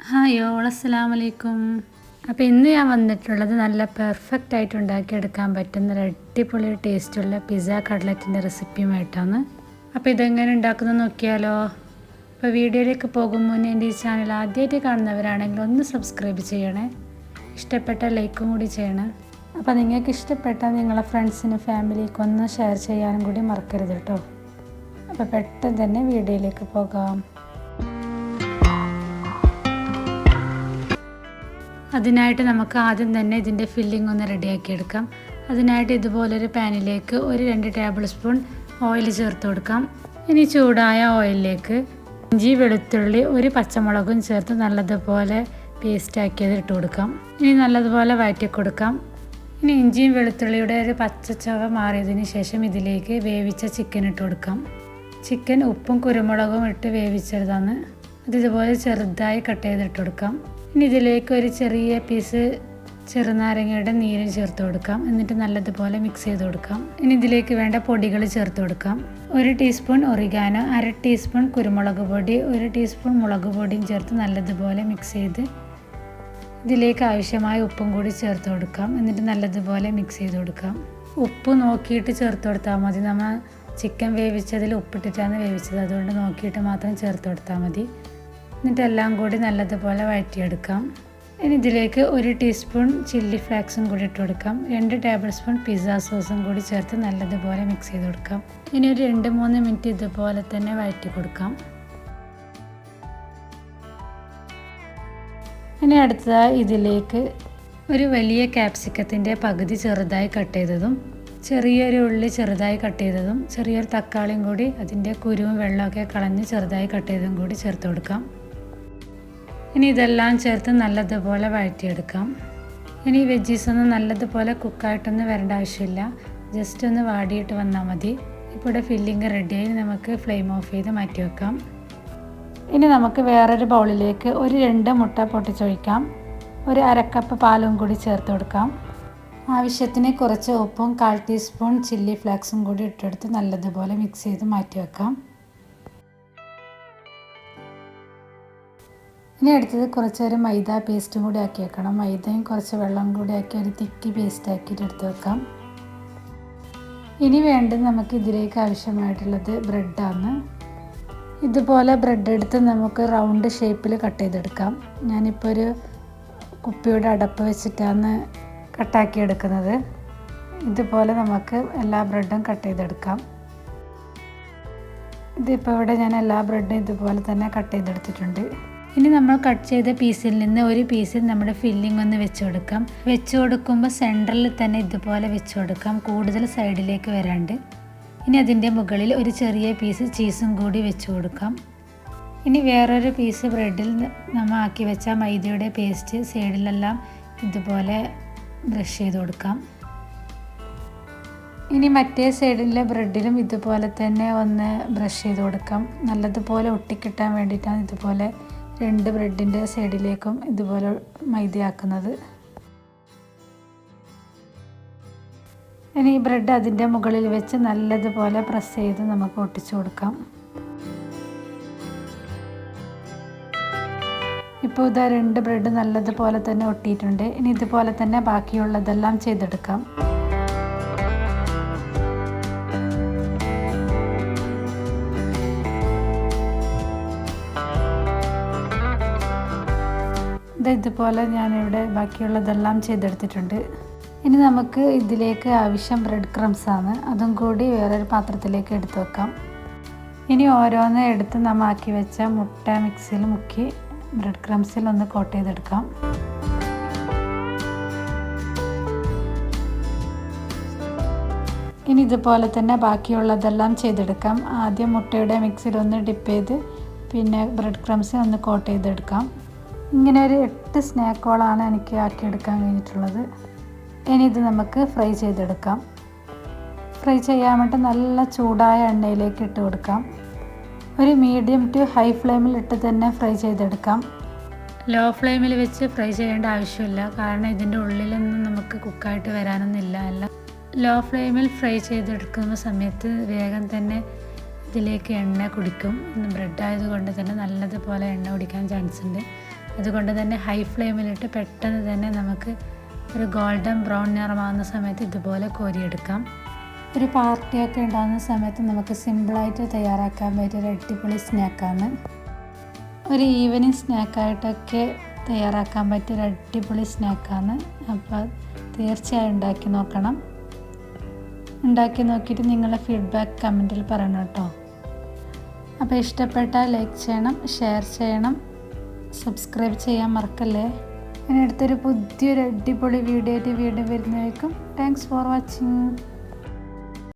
Hi all അസ്സലാമു അലൈക്കും. അപ്പോൾ ഇന്ന് ഞാൻ വന്നിട്ടുള്ളത് നല്ല പെർഫെക്റ്റ് ആയിട്ട് ഉണ്ടാക്കിയെടുക്കാൻ പറ്റുന്ന ഒരു അടിപൊളി ടേസ്റ്റുള്ള പിസ്സ കട്ട്ലറ്റിൻ്റെ റെസിപ്പിയുമായിട്ടാണ്. അപ്പോൾ ഇതെങ്ങനെ ഉണ്ടാക്കുന്നത് നോക്കിയാലോ. അപ്പോൾ വീഡിയോയിലേക്ക് പോകും മുന്നേ എൻ്റെ ഈ ചാനൽ ആദ്യമായിട്ട് കാണുന്നവരാണെങ്കിൽ ഒന്ന് സബ്സ്ക്രൈബ് ചെയ്യണേ, ഇഷ്ടപ്പെട്ട ലൈക്കും കൂടി ചെയ്യണേ. അപ്പോൾ നിങ്ങൾക്ക് ഇഷ്ടപ്പെട്ടാൽ നിങ്ങളെ ഫ്രണ്ട്സിനും ഫാമിലിക്കും ഒന്ന് ഷെയർ ചെയ്യാനും കൂടി മറക്കരുത് കേട്ടോ. അപ്പോൾ പെട്ടെന്ന് തന്നെ വീഡിയോയിലേക്ക് പോകാം. അതിനായിട്ട് നമുക്ക് ആദ്യം തന്നെ ഇതിൻ്റെ ഫില്ലിംഗ് ഒന്ന് റെഡിയാക്കി എടുക്കാം. അതിനായിട്ട് ഇതുപോലൊരു പാനിലേക്ക് 2 ടേബിൾ സ്പൂൺ ഓയിൽ ചേർത്ത് കൊടുക്കാം. ഇനി ചൂടായ ഓയിലിലേക്ക് ഇഞ്ചി, വെളുത്തുള്ളി, 1 പച്ചമുളകും ചേർത്ത് നല്ലതുപോലെ പേസ്റ്റാക്കിയത് ഇട്ട് കൊടുക്കാം. ഇനി നല്ലതുപോലെ വഴറ്റി കൊടുക്കാം. ഇനി ഇഞ്ചിയും വെളുത്തുള്ളിയുടെ ഒരു പച്ചച്ചവ മാറിയതിന് ശേഷം ഇതിലേക്ക് വേവിച്ച ചിക്കൻ ഇട്ട് കൊടുക്കാം. ചിക്കൻ ഉപ്പും കുരുമുളകും ഇട്ട് വേവിച്ചതാണ്. ഇതുപോലെ ചെറുതായി കട്ട് ചെയ്തിട്ട് കൊടുക്കാം. ഇനി ഇതിലേക്ക് ഒരു ചെറിയ പീസ് ചെറുനാരങ്ങയുടെ നീരും ചേർത്ത് കൊടുക്കാം. എന്നിട്ട് നല്ലതുപോലെ മിക്സ് ചെയ്ത് കൊടുക്കാം. ഇനി ഇതിലേക്ക് വേണ്ട പൊടികൾ ചേർത്ത് കൊടുക്കാം. 1 ടീസ്പൂൺ ഒറിഗാനോ, 1/2 ടീസ്പൂൺ കുരുമുളക് പൊടി, 1 ടീസ്പൂൺ മുളക് പൊടിയും ചേർത്ത് നല്ലതുപോലെ മിക്സ് ചെയ്ത് ഇതിലേക്ക് ആവശ്യമായ ഉപ്പും കൂടി ചേർത്ത് കൊടുക്കാം. എന്നിട്ട് നല്ലതുപോലെ മിക്സ് ചെയ്ത് കൊടുക്കാം. ഉപ്പ് നോക്കിയിട്ട് ചേർത്ത് കൊടുത്താൽ മതി. നമ്മൾ ചിക്കൻ വേവിച്ചതിൽ ഉപ്പിട്ടിട്ടാണ് വേവിച്ചത്, അതുകൊണ്ട് നോക്കിയിട്ട് മാത്രം ചേർത്ത് കൊടുത്താൽ മതി. എന്നിട്ട് എല്ലാം കൂടി നല്ലതുപോലെ വഴറ്റിയെടുക്കാം. ഇനി ഇതിലേക്ക് 1 ടീസ്പൂൺ ചില്ലി ഫ്ലേക്സും കൂടി ഇട്ട് കൊടുക്കാം. 2 ടേബിൾ സ്പൂൺ പിസ്സ സോസും കൂടി ചേർത്ത് നല്ലതുപോലെ മിക്സ് ചെയ്ത് കൊടുക്കാം. ഇനി ഒരു 2-3 മിനിറ്റ് ഇതുപോലെ തന്നെ വഴറ്റി കൊടുക്കാം. ഇനി അടുത്തതായി ഇതിലേക്ക് ഒരു വലിയ ക്യാപ്സിക്കത്തിൻ്റെ പകുതി ചെറുതായി കട്ട് ചെയ്തതും, ചെറിയൊരു ഉള്ളി ചെറുതായി കട്ട് ചെയ്തതും, ചെറിയൊരു തക്കാളിയും കൂടി അതിൻ്റെ കുരുവും വെള്ളമൊക്കെ കളഞ്ഞ് ചെറുതായി കട്ട് ചെയ്തതും കൂടി ചേർത്ത് കൊടുക്കാം. ഇനി ഇതെല്ലാം ചേർത്ത് നല്ലതുപോലെ വഴറ്റിയെടുക്കാം. ഇനി വെജീസൊന്നും നല്ലതുപോലെ കുക്കായിട്ടൊന്നും വരേണ്ട ആവശ്യമില്ല, ജസ്റ്റ് ഒന്ന് വാടിയിട്ട് വന്നാൽ മതി. ഇപ്പോൾ ഇവിടെ ഫില്ലിങ് റെഡിയായി. നമുക്ക് ഫ്ലെയിം ഓഫ് ചെയ്ത് മാറ്റി വെക്കാം. ഇനി നമുക്ക് വേറൊരു ബൗളിലേക്ക് 2 മുട്ട പൊട്ടിച്ചൊഴിക്കാം. 1/2 കപ്പ് പാലും കൂടി ചേർത്ത് കൊടുക്കാം. ആവശ്യത്തിന് കുറച്ച് ഉപ്പും 1/4 ടീസ്പൂൺ ചില്ലി ഫ്ലേക്സും കൂടി ഇട്ടെടുത്ത് നല്ലതുപോലെ മിക്സ് ചെയ്ത് മാറ്റി വെക്കാം. ഇനി അടുത്തത് കുറച്ചൊരു മൈദ പേസ്റ്റും കൂടി ആക്കി വെക്കണം. മൈദയും കുറച്ച് വെള്ളം കൂടി ആക്കി ഒരു തിക്കി പേസ്റ്റ് ആക്കിയിട്ട് എടുത്ത് വെക്കാം. ഇനി വേണ്ടത് നമുക്ക് ഇതിലേക്ക് ആവശ്യമായിട്ടുള്ളത് ബ്രെഡാണ്. ഇതുപോലെ ബ്രെഡ് എടുത്ത് നമുക്ക് റൗണ്ട് ഷേപ്പിൽ കട്ട് ചെയ്തെടുക്കാം. ഞാനിപ്പോൾ ഒരു കുപ്പിയുടെ അടപ്പ് വെച്ചിട്ടാണ് കട്ടാക്കി എടുക്കുന്നത്. ഇതുപോലെ നമുക്ക് എല്ലാ ബ്രെഡും കട്ട് ചെയ്തെടുക്കാം. ഇതിപ്പോൾ ഇവിടെ ഞാൻ എല്ലാ ബ്രെഡും ഇതുപോലെ തന്നെ കട്ട് ചെയ്തെടുത്തിട്ടുണ്ട്. ഇനി നമ്മൾ കട്ട് ചെയ്ത പീസിൽ നിന്ന് ഒരു പീസിൽ നമ്മുടെ ഫില്ലിംഗ് ഒന്ന് വെച്ച് കൊടുക്കാം. വെച്ച് കൊടുക്കുമ്പോൾ സെൻറ്ററിൽ തന്നെ ഇതുപോലെ വെച്ച് കൊടുക്കാം, കൂടുതൽ സൈഡിലേക്ക് വരാണ്ട്. ഇനി അതിൻ്റെ മുകളിൽ ഒരു ചെറിയ പീസ് ചീസും കൂടി വെച്ച് കൊടുക്കാം. ഇനി വേറൊരു പീസ് ബ്രെഡിൽ നമ്മൾ ആക്കി വെച്ച മൈദയുടെ പേസ്റ്റ് സൈഡിലെല്ലാം ഇതുപോലെ ബ്രഷ് ചെയ്ത് കൊടുക്കാം. ഇനി മറ്റേ സൈഡിലെ ബ്രെഡിലും ഇതുപോലെ തന്നെ ഒന്ന് ബ്രഷ് ചെയ്ത് കൊടുക്കാം. നല്ലതുപോലെ ഒട്ടിക്കിട്ടാൻ വേണ്ടിയിട്ടാണ് ഇതുപോലെ 2 ബ്രെഡിൻ്റെ സൈഡിലേക്കും ഇതുപോലെ മൈദയാക്കുന്നത്. ഇനി ഈ ബ്രെഡ് അതിൻ്റെ മുകളിൽ വെച്ച് നല്ലതുപോലെ പ്രസ് ചെയ്ത് നമുക്ക് ഒട്ടിച്ചു കൊടുക്കാം. ഇപ്പോൾ ഇതാ 2 ബ്രെഡ് നല്ലതുപോലെ തന്നെ ഒട്ടിയിട്ടുണ്ട്. ഇനി ഇതുപോലെ തന്നെ ബാക്കിയുള്ളതെല്ലാം ചെയ്തെടുക്കാം. ഇതുപോലെ ഞാനിവിടെ ബാക്കിയുള്ളതെല്ലാം ചെയ്തെടുത്തിട്ടുണ്ട്. ഇനി നമുക്ക് ഇതിലേക്ക് ആവശ്യം ബ്രെഡ് ക്രംസ് ആണ്. അതും കൂടി വേറൊരു പാത്രത്തിലേക്ക് എടുത്ത് വെക്കാം. ഇനി ഓരോന്ന് എടുത്ത് നമ്മൾ ആക്കി വെച്ച മുട്ട മിക്സിയിൽ മുക്കി ബ്രെഡ് ക്രംസിൽ ഒന്ന് കോട്ട് ചെയ്തെടുക്കാം. ഇനി ഇതുപോലെ തന്നെ ബാക്കിയുള്ളതെല്ലാം ചെയ്തെടുക്കാം. ആദ്യം മുട്ടയുടെ മിക്സിയിൽ ഒന്ന് ഡിപ്പ് ചെയ്ത് പിന്നെ ബ്രെഡ് ക്രംസിൽ ഒന്ന് കോട്ട് ചെയ്തെടുക്കാം. ഇങ്ങനെ ഒരു 8 സ്നാക്കുകളാണ് എനിക്ക് ആക്കിയെടുക്കാൻ കഴിഞ്ഞിട്ടുള്ളത്. ഇനി ഇത് നമുക്ക് ഫ്രൈ ചെയ്തെടുക്കാം. ഫ്രൈ ചെയ്യാൻ വേണ്ടി നല്ല ചൂടായ എണ്ണയിലേക്ക് ഇട്ട് കൊടുക്കാം. ഒരു മീഡിയം ടു ഹൈ ഫ്ലെയിമിൽ ഇട്ട് തന്നെ ഫ്രൈ ചെയ്തെടുക്കാം. ലോ ഫ്ലെയിമിൽ വെച്ച് ഫ്രൈ ചെയ്യേണ്ട ആവശ്യമില്ല, കാരണം ഇതിൻ്റെ ഉള്ളിലൊന്നും നമുക്ക് കുക്കായിട്ട് വരാനൊന്നുമില്ല. ലോ ഫ്ലെയിമിൽ ഫ്രൈ ചെയ്തെടുക്കുന്ന സമയത്ത് വേഗം തന്നെ ഇതിലേക്ക് എണ്ണ കുടിക്കും. ബ്രെഡ് ആയതുകൊണ്ട് തന്നെ നല്ലതുപോലെ എണ്ണ കുടിക്കാൻ ചാൻസ് ഉണ്ട്. അതുകൊണ്ട് തന്നെ ഹൈ ഫ്ലെയിമിലിട്ട് പെട്ടെന്ന് തന്നെ നമുക്ക് ഒരു ഗോൾഡൻ ബ്രൗൺ നിറമാകുന്ന സമയത്ത് ഇതുപോലെ കോരിയെടുക്കാം. ഒരു പാർട്ടിയൊക്കെ ഉണ്ടാകുന്ന സമയത്ത് നമുക്ക് സിമ്പിളായിട്ട് തയ്യാറാക്കാൻ പറ്റിയൊരു അടിപൊളി സ്നാക്കാണ്. ഒരു ഈവനിങ് സ്നാക്കായിട്ടൊക്കെ തയ്യാറാക്കാൻ പറ്റിയൊരു അടിപൊളി സ്നാക്കാണ്. അപ്പോൾ തീർച്ചയായും ഉണ്ടാക്കി നോക്കണം. ഉണ്ടാക്കി നോക്കിയിട്ട് നിങ്ങളുടെ ഫീഡ്ബാക്ക് കമൻറ്റിൽ പറയണം കേട്ടോ. അപ്പോൾ ഇഷ്ടപ്പെട്ടാൽ ലൈക്ക് ചെയ്യണം, ഷെയർ ചെയ്യണം, സബ്സ്ക്രൈബ് ചെയ്യാൻ മറക്കല്ലേ. ഇനി അടുത്തൊരു പുതിയൊരു അടിപൊളി വീഡിയോ ആയിട്ട് വീണ്ടും വരുന്നതായിരിക്കും. Thanks for watching.